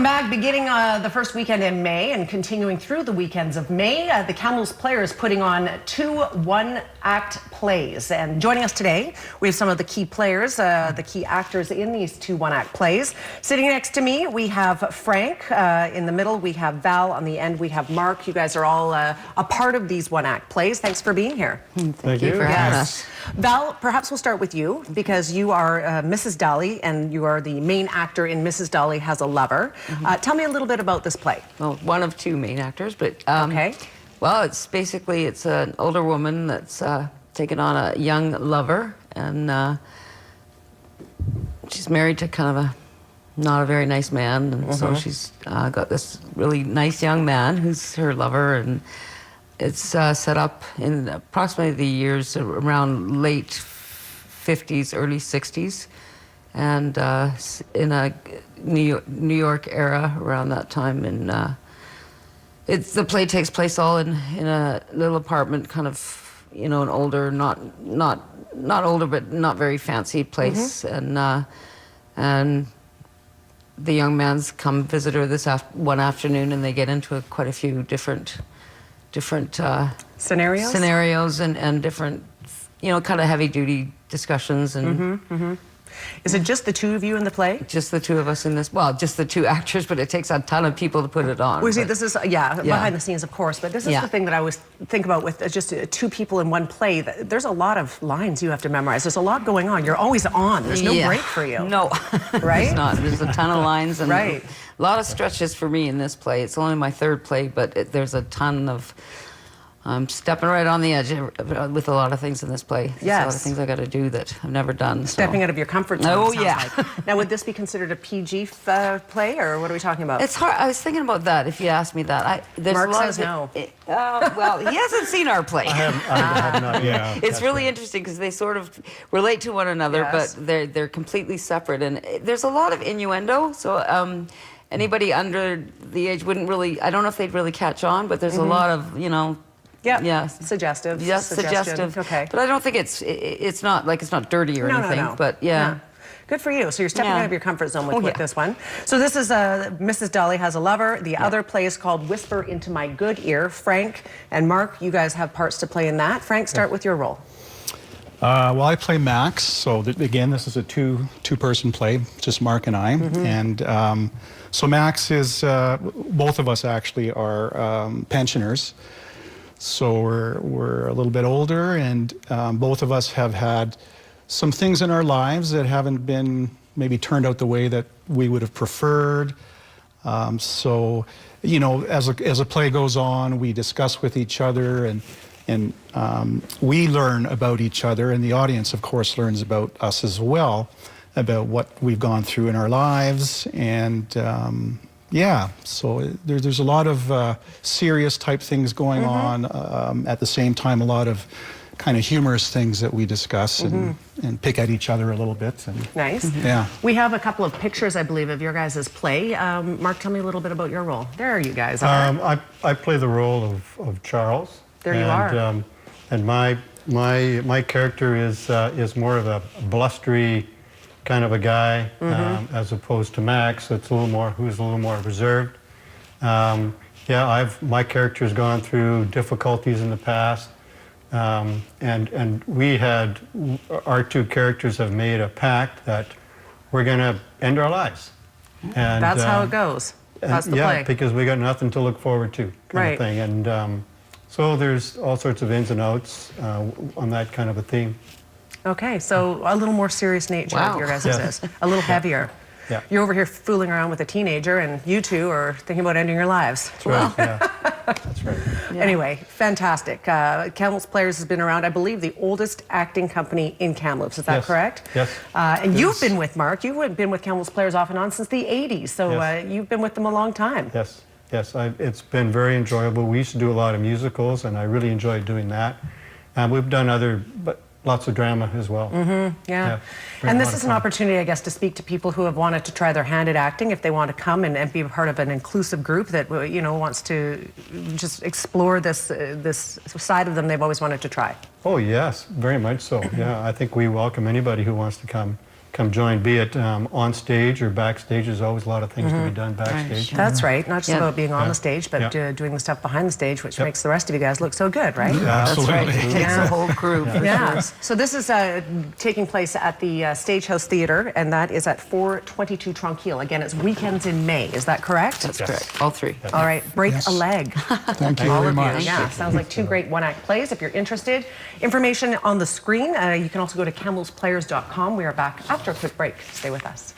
back, beginning the first weekend in May and continuing through the weekends of May, the Kamloops Players putting on 2 one-act plays. And joining us today, we have some of the key players, the key actors in these 2 one-act plays. Sitting next to me, we have Frank. In the middle, we have Val. On the end, we have Mark. You guys are all a part of these one-act plays. Thanks for being here. Thank you for having us. Val, perhaps we'll start with you because you are Mrs. Dolly and you are the main actor in Mrs. Dolly Has a Lover. Tell me a little bit about this play. Well, one of 2 main actors, but okay. Well, it's basically an older woman that's taken on a young lover, and she's married to kind of not a very nice man, and so she's got this really nice young man who's her lover, and it's set up in approximately the years around late 50s, early 60s, and in a New York era around that time. And the play takes place all in a little apartment, kind of, you know, an older, not older, but not very fancy place, and the young man's come visit her this one afternoon, and they get into quite a few different scenarios and different, you know, kind of heavy-duty discussions. And Is it just the 2 of you in the play? Just the 2 of us in this. Well, just the 2 actors, but it takes a ton of people to put it on. Well, see, this is behind the scenes, of course, but this is the thing that I always think about with just 2 people in one play. There's a lot of lines you have to memorize. There's a lot going on. You're always on. There's no break for you. No, right? There's not. There's a ton of lines and a lot of stretches for me in this play. It's only my 3rd play, but there's a ton of. I'm stepping right on the edge with a lot of things in this play. There's a lot of things I got to do that I've never done. Stepping out of your comfort zone. Oh, yeah. Like. Now, would this be considered a PG play, or what are we talking about? It's hard. I was thinking about that. If you asked me that, Mark says no. Well, he hasn't seen our play. I have not. Yeah. It's really interesting because they sort of relate to one another, but they're completely separate, and there's a lot of innuendo. So. Anybody under the age wouldn't really. I don't know if they'd really catch on, but there's a lot of, you know. Suggestive. Yes, suggestive. Okay. But I don't think it's not like it's not dirty or anything. No. But yeah. Good for you. So you're stepping out of your comfort zone with this one. So this is Mrs. Dolly Has a Lover. The other play is called Whisper Into My Good Ear. Frank and Mark, you guys have parts to play in that. Frank, start with your role. Well, I play Max. So again, this is a two-person play, just Mark and I. And so Max is, both of us actually are pensioners. So we're a little bit older, and both of us have had some things in our lives that haven't been maybe turned out the way that we would have preferred. So, you know, as a play goes on, we discuss with each other, and we learn about each other, and the audience, of course, learns about us as well, about what we've gone through in our lives, and yeah, so there's a lot of serious type things going on. At the same time, a lot of kind of humorous things that we discuss and pick at each other a little bit. And, nice. Yeah. We have a couple of pictures, I believe, of your guys' play. Mark, tell me a little bit about your role. There you guys are. I play the role of Charles. There you are. And my character is more of a blustery kind of a guy, as opposed to Max, who's a little more reserved. My character's gone through difficulties in the past, and our 2 characters have made a pact that we're going to end our lives. And that's how it goes. That's the play. Yeah, because we got nothing to look forward to, kind of thing. And so there's all sorts of ins and outs on that kind of a theme. Okay, so a little more serious nature of your guys' is. A little heavier. Yeah. You're over here fooling around with a teenager, and you 2 are thinking about ending your lives. That's right. That's right. Anyway, fantastic. Kamloops Players has been around, I believe, the oldest acting company in Kamloops. Is that correct? Yes. And you've been with Mark. You've been with Kamloops Players off and on since the 80s, so you've been with them a long time. Yes. Yes, it's been very enjoyable. We used to do a lot of musicals, and I really enjoyed doing that. And we've done lots of drama as well. And this is an opportunity, I guess, to speak to people who have wanted to try their hand at acting, if they want to come and be part of an inclusive group that, you know, wants to just explore this side of them they've always wanted to try. Oh yes, very much so. Yeah, I think we welcome anybody who wants to come come join, be it on stage or backstage. There's always a lot of things to be done backstage. sure. That's right. Not just Yeah. about being on Yeah. the stage, but Yeah. doing the stuff behind the stage, which Yep. makes the rest of you guys look so good, right? Absolutely. That's right. It takes Yeah. a whole crew. For Yeah. Sure. So this is taking place at the Stagehouse Theatre, and that is at 422 Tranquille. Again, it's weekends in May. Is that correct? That's Yes. correct. All three. All right. Break Yes. a leg. Thank you All very of you. much. Yeah, sounds like two great one-act plays. If you're interested, information on the screen. You can also go to kamloopsplayers.com. We are back after a quick break. Stay with us.